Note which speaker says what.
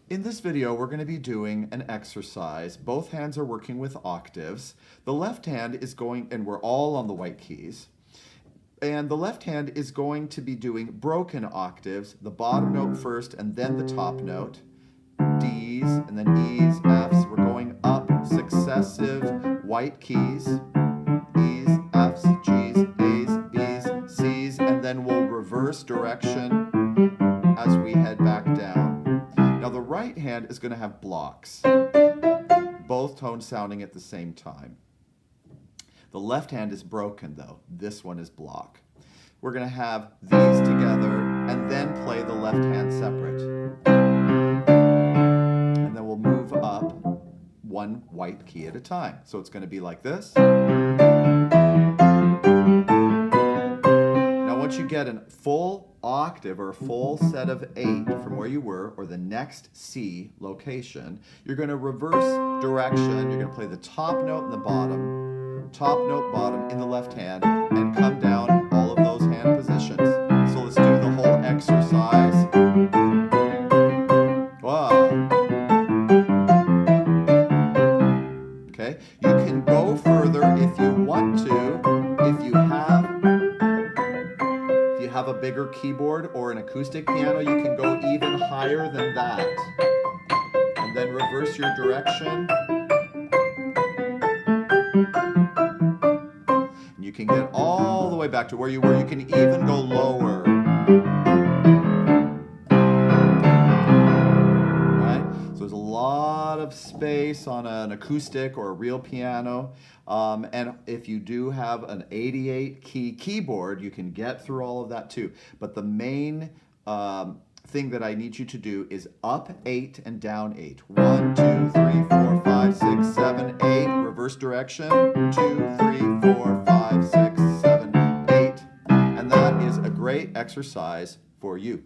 Speaker 1: In this video, we're going to be doing an exercise. Both hands are working with octaves. The left hand is going, and we're all on the white keys, and the left hand is going to be doing broken octaves, the bottom note first and then the top note, D's and then E's, F's. We're going up successive white keys, E's, F's, G's, A's, B's, C's, and then we'll reverse direction as we head back down. Now the right hand is going to have blocks, both tones sounding at the same time. The left hand is broken though. This one is block. We're going to have these together and then play the left hand separate. And then we'll move up one white key at a time. So it's going to be like this. Now once you get a full octave or a full set of 8 from where you were, or the next C location, you're going to reverse direction. You're going to play the top note and the bottom, top note, bottom in the left hand, and come down all of those hand positions. So let's do the whole exercise. Wow. Okay, you can go further if you want to. If you have a bigger keyboard or an acoustic piano, you can go even higher than that. And then reverse your direction. And you can get all the way back to where you were. You can even go lower. Right? So there's a lot of space on an acoustic or a real piano. And if you do have an 88 key keyboard, you can get through all of that too. But the main thing that I need you to do is up 8 and down 8. 1, 2, 3, 4, 5, 6, 7, 8. Reverse direction. 2, 3, 4, 5, 6, 7, 8. And that is a great exercise for you.